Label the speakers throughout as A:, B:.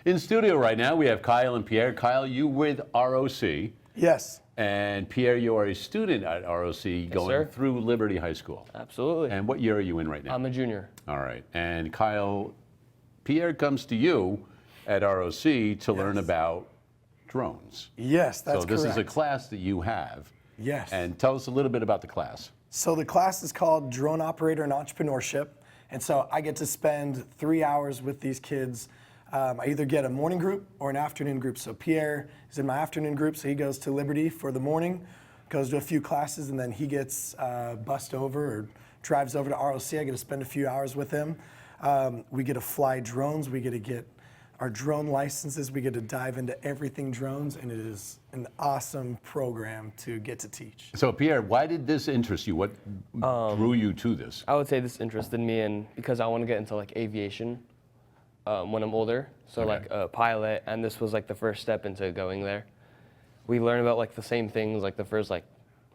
A: In studio right now, we have Kyle and Pierre. Kyle, you with ROC.
B: Yes.
A: And Pierre, you are a student at ROC going through Liberty High School.
C: Absolutely.
A: And what year are you in right now?
C: I'm a junior.
A: All right. And Kyle, Pierre comes to you at ROC to learn about drones.
B: Yes, that's correct.
A: So this is a class that you have.
B: Yes.
A: And tell us a little bit about the class.
B: So the class is called Drone Operator and Entrepreneurship. And so I get to spend 3 hours with these kids. I either get a morning group or an afternoon group. So Pierre is in my afternoon group, so he goes to Liberty for the morning, goes to a few classes, and then he gets bussed over or drives over to ROC. I get to spend a few hours with him. We get to fly drones. We get to get our drone licenses. We get to dive into everything drones, and it is an awesome program to get to teach.
A: So Pierre, why did this interest you? What drew you to this?
C: I would say this interested me because I want to get into like aviation when I'm older. So like a pilot, and this was like the first step into going there. We learn about like the same things like the first I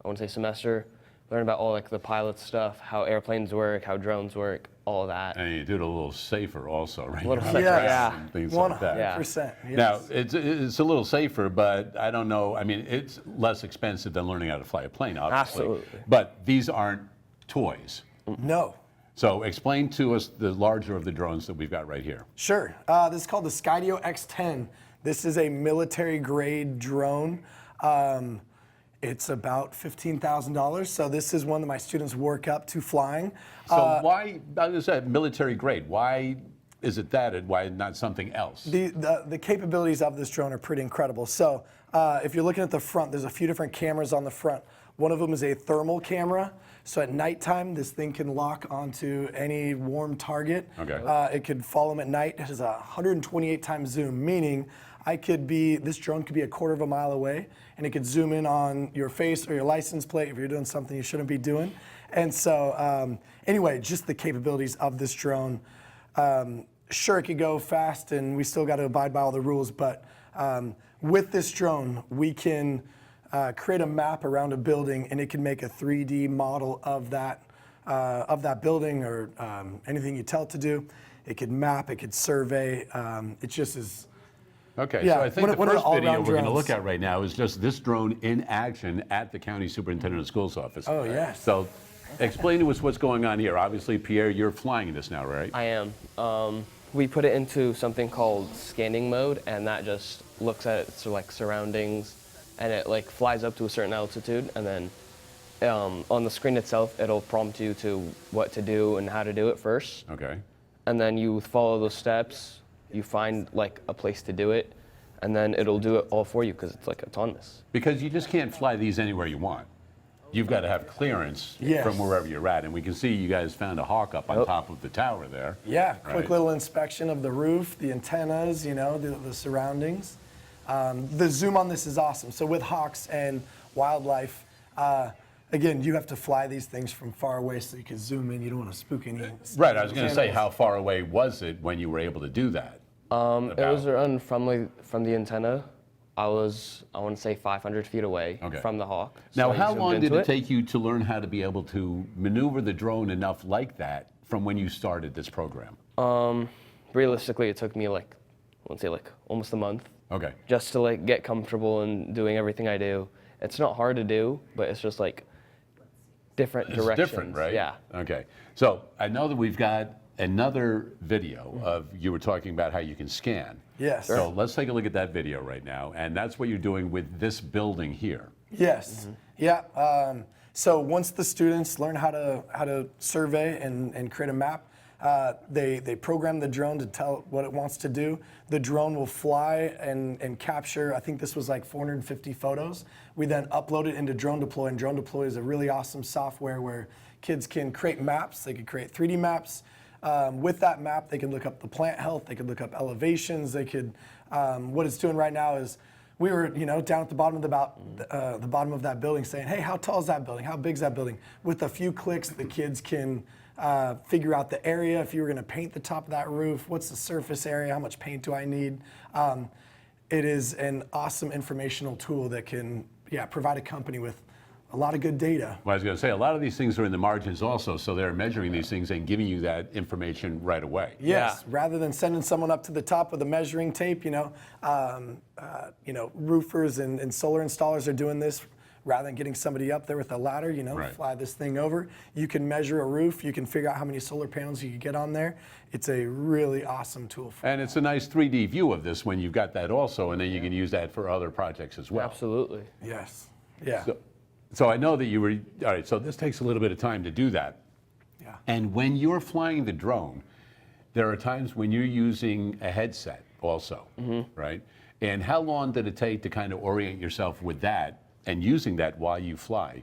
C: want to say semester. Learn about all like the pilot stuff, how airplanes work, how drones work, all of that.
A: And you do it a little safer also, right?
C: A little safer, yeah.
A: Things like that.
B: 100%. Yes.
A: Now, it's a little safer, but I don't know. I mean, it's less expensive than learning how to fly a plane, obviously.
C: Absolutely.
A: But these aren't toys.
B: No.
A: So explain to us the larger of the drones that we've got right here.
B: Sure. This is called the Skydio X10. This is a military-grade drone. It's about $15,000. So this is one that my students work up to flying.
A: So why, as I said, military grade? Why is it that, and why not something else?
B: The capabilities of this drone are pretty incredible. So if you're looking at the front, there's a few different cameras on the front. One of them is a thermal camera. So at nighttime, this thing can lock onto any warm target.
A: Okay.
B: It could follow them at night. It has a 128 times zoom, meaning this drone could be a quarter of a mile away, and it could zoom in on your face or your license plate if you're doing something you shouldn't be doing. And so anyway, just the capabilities of this drone. Sure, it could go fast, and we still got to abide by all the rules, but with this drone, we can create a map around a building, and it can make a 3D model of that building or anything you tell it to do. It could map, it could survey. It just is.
A: Okay,
B: yeah,
A: so I think the first video we're going to
B: drones.
A: look at right now is just this drone in action at the County Superintendent of Schools office.
B: Oh, yes.
A: So explain to us what's going on here. Obviously, Pierre, you're flying this now, right?
C: I am. We put it into something called scanning mode, and that just looks at its like surroundings, and it like flies up to a certain altitude, and then on the screen itself, it'll prompt you to what to do and how to do it first.
A: Okay.
C: And then you follow those steps. You find like a place to do it, and then it'll do it all for you because it's like autonomous.
A: Because you just can't fly these anywhere you want. You've got to have clearance from wherever you're at. And we can see you guys found a hawk up on top of the tower there.
B: Yeah, quick little inspection of the roof, the antennas, you know, the surroundings. The zoom on this is awesome. So with hawks and wildlife, again, you have to fly these things from far away so you can zoom in. You don't want to spook any.
A: Right, I was going to say, how far away was it when you were able to do that?
C: It was around from the antenna. I want to say 500 feet away from the hawk.
A: Now,
C: So
A: how long did it take you to learn how to be able to maneuver the drone enough like that from when you started this program?
C: Realistically, it took me like, I want to say like almost a month.
A: Okay.
C: Just to like get comfortable in doing everything I do. It's not hard to do, but it's just like different directions.
A: It's different, right?
C: Yeah.
A: Okay. So I know that we've got another video of you were talking about how you can scan.
B: Yes.
A: So let's take a look at that video right now. And that's what you're doing with this building here.
B: Yes. Yeah. So once the students learn how to survey and create a map, they program the drone to tell what it wants to do. The drone will fly and capture, I think this was like 450 photos. We then upload it into Drone Deploy, and Drone Deploy is a really awesome software where kids can create maps. They can create 3D maps. With that map, they can look up the plant health. They can look up elevations. They could, what it's doing right now is, we were, down at the bottom of the bottom of that building saying, hey, how tall is that building? How big is that building? With a few clicks, the kids can figure out the area. If you were going to paint the top of that roof, what's the surface area? How much paint do I need? It is an awesome informational tool that can, provide a company with a lot of good data.
A: Well, I was going to say, a lot of these things are in the margins also, so they're measuring these things and giving you that information right away.
B: Yes,
C: Yeah.
B: rather than sending someone up to the top with a measuring tape, roofers and solar installers are doing this. Rather than getting somebody up there with a ladder,
A: Right.
B: fly this thing over. You can measure a roof. You can figure out how many solar panels you can get on there. It's a really awesome tool.
A: And it's a nice 3D view of this when you've got that also, and then you can use that for other projects as well.
C: Absolutely.
B: Yes. Yeah.
A: So I know that you were, all right, so this takes a little bit of time to do that.
B: Yeah.
A: And when you're flying the drone, there are times when you're using a headset also, right? And how long did it take to kind of orient yourself with that and using that while you fly?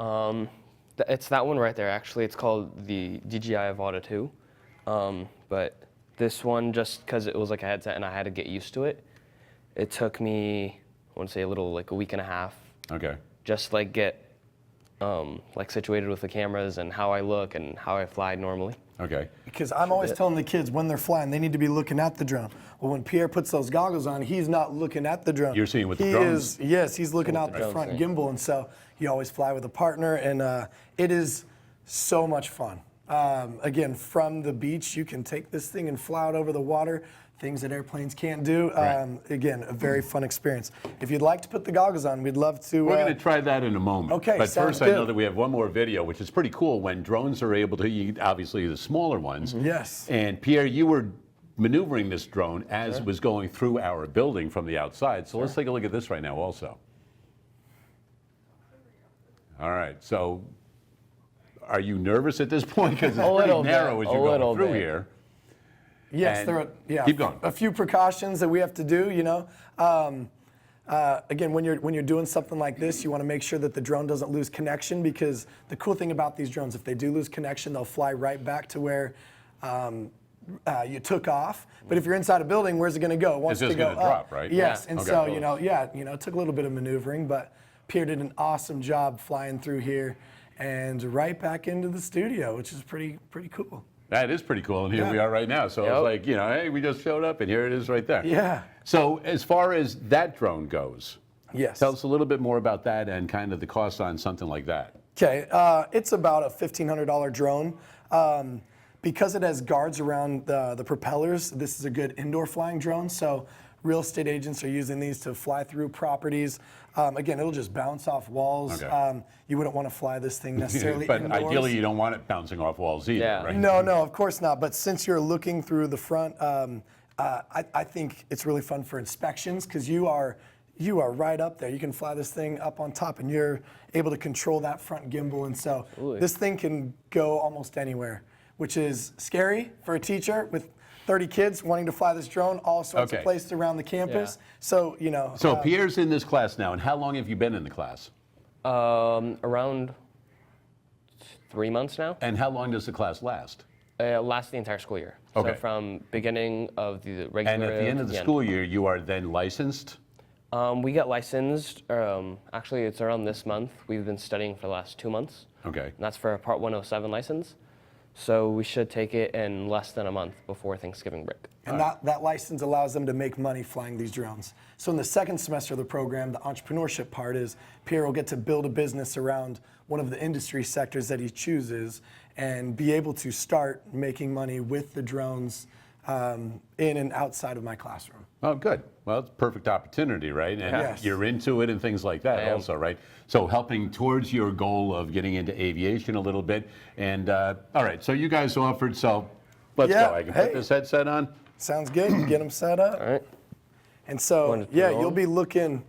C: It's that one right there, actually. It's called the DJI Avata 2. But this one, just because it was like a headset and I had to get used to it, it took me, I want to say a week and a half.
A: Okay.
C: Just like get situated with the cameras and how I look and how I fly normally.
A: Okay.
B: Because I'm always telling the kids when they're flying, they need to be looking at the drone. Well, when Pierre puts those goggles on, he's not looking at the drone.
A: You're seeing with the
B: He
A: drones?
B: yes, he's looking out the
C: drones,
B: front
C: yeah.
B: gimbal, and so you always fly with a partner, and it is so much fun. Again, from the beach, you can take this thing and fly out over the water, things that airplanes can't do.
A: Right.
B: Again, a very fun experience. If you'd like to put the goggles on, we'd love to.
A: We're going to try that in a moment.
B: Okay,
A: But
B: sounds
A: first, I know
B: good.
A: that we have one more video, which is pretty cool when drones are able to, obviously the smaller ones.
B: Yes.
A: And Pierre, you were maneuvering this drone as it was going through our building from the outside. So let's take a look at this right now also. All right. So are you nervous at this point? Because it's pretty narrow as you're going through here.
B: Yes,
A: And
B: there are
A: keep going.
B: a few precautions that we have to do. Again, when you're doing something like this, you want to make sure that the drone doesn't lose connection, because the cool thing about these drones, if they do lose connection, they'll fly right back to where you took off. But if you're inside a building, where's it going to go? It wants
A: It's just
B: to go
A: gonna
B: up.
A: drop, right?
B: Yes,
A: Yeah.
B: and
A: Okay.
B: so it took a little bit of maneuvering, but Pierre did an awesome job flying through here and right back into the studio, which is pretty cool.
A: That is pretty cool, and here
B: Yeah.
A: we are right now. So it's like, hey, we just showed up, and here it is right there.
B: Yeah.
A: So as far as that drone goes,
B: Yes.
A: tell us a little bit more about that and kind of the cost on something like that.
B: Okay, it's about a $1,500 drone. Because it has guards around the propellers, this is a good indoor flying drone. So real estate agents are using these to fly through properties. Again, it'll just bounce off walls.
A: Okay.
B: You wouldn't want to fly this thing necessarily
A: But
B: indoors.
A: ideally, you don't want it bouncing off walls either,
C: Yeah.
A: right?
B: No, of course not. But since you're looking through the front, I think it's really fun for inspections, because you are right up there. You can fly this thing up on top, and you're able to control that front gimbal. And so this thing can go almost anywhere, which is scary for a teacher with 30 kids wanting to fly this drone, all sorts of places around the campus.
C: Yeah.
B: So,
A: So Pierre's in this class now, and how long have you been in the class?
C: Around 3 months now.
A: And how long does the class last?
C: Lasts the entire school year.
A: Okay.
C: So from beginning of the regular.
A: And at the end of
C: to
A: the school year, you are then licensed?
C: We get licensed. Actually, it's around this month. We've been studying for the last 2 months.
A: Okay.
C: And that's for a Part 107 license. So we should take it in less than a month before Thanksgiving break.
B: And that license allows them to make money flying these drones. So in the second semester of the program, the entrepreneurship part is Pierre will get to build a business around one of the industry sectors that he chooses and be able to start making money with the drones in and outside of my classroom.
A: Oh, good. Well, it's a perfect opportunity, right? And
B: Yes.
A: you're into it and things like that
C: I am.
A: also, right? So helping towards your goal of getting into aviation a little bit. And all right, so you guys offered, so let's
B: Yeah,
A: go. I can
B: hey.
A: put this headset on.
B: Sounds good. You get them set up.
C: All right.
B: And so,
C: Want to
B: yeah,
C: put it
B: you'll
C: on?
B: be looking,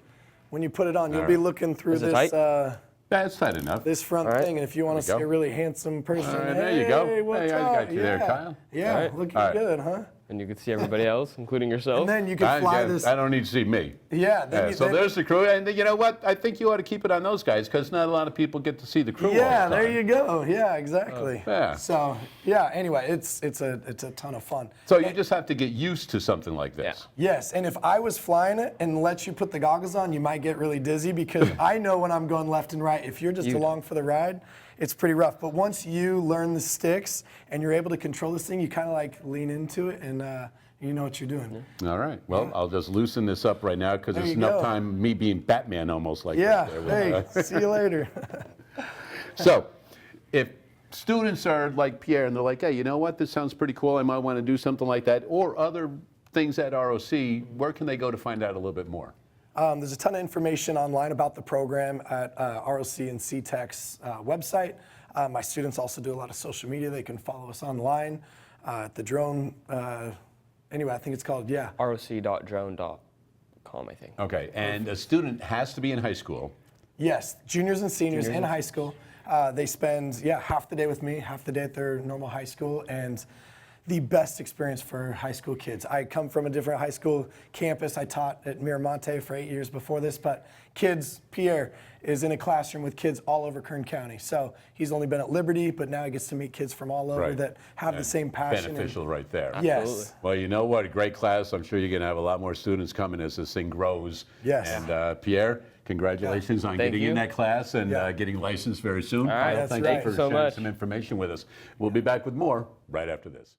B: when you put it on, you'll
A: All
B: be
A: right.
B: looking through
C: Is it
B: this
C: tight?
A: That's tight enough.
B: this front
C: All right.
B: thing. And if you want to see
A: There we
B: a
A: go.
B: really handsome person,
A: All right, there you go.
B: hey, what's
A: Hey, I
B: up?
A: got you there,
B: Yeah.
A: Kyle.
B: Yeah,
C: All right.
B: looking
A: All right.
B: good, huh?
C: And you can see everybody else, including yourself.
B: And then you can fly this.
A: I don't need to see me.
B: Yeah. Then
A: So there's the crew, and you know what? I think you ought to keep it on those guys, because not a lot of people get to see the crew.
B: Yeah,
A: all the time.
B: there you go. Yeah, exactly.
A: yeah.
B: So yeah. Anyway, it's a ton of fun.
A: So you just have to get used to something like this.
B: Yes, and if I was flying it and let you put the goggles on, you might get really dizzy, because I know when I'm going left and right. If you're just along for the ride, it's pretty rough. But once you learn the sticks and you're able to control this thing, you kind of like lean into it, and you know what you're doing.
A: All right. Well, I'll just loosen this up right now, because
B: There
A: there's
B: you
A: enough
B: go.
A: time me being Batman almost like
B: Yeah.
A: this there.
B: Hey, see you later.
A: So, if students are like Pierre and they're like, hey, you know what, this sounds pretty cool, I might want to do something like that, or other things at ROC, where can they go to find out a little bit more?
B: There's a ton of information online about the program at ROC and CTEC's website. My students also do a lot of social media. They can follow us online at the drone. Anyway, I think it's called,
C: roc.drone.com, I think.
A: Okay, and a student has to be in high school.
B: Yes, juniors and seniors in high school. They spend, half the day with me, half the day at their normal high school, and the best experience for high school kids. I come from a different high school campus. I taught at Miramonte for 8 years before this, but Pierre is in a classroom with kids all over Kern County. So he's only been at Liberty, but now he gets to meet kids from all over that have the same passion.
A: Beneficial right there.
B: Yes.
A: Well, you know what, a great class. I'm sure you're going to have a lot more students coming as this thing grows.
B: Yes.
A: And Pierre, congratulations on
C: Thank
A: getting in
C: you.
A: that class and getting licensed very soon.
C: All right.
A: Kyle,
B: That's
A: thank
B: right.
A: you for
C: Thank you so
A: sharing
C: much.
A: some information with us. We'll be back with more right after this.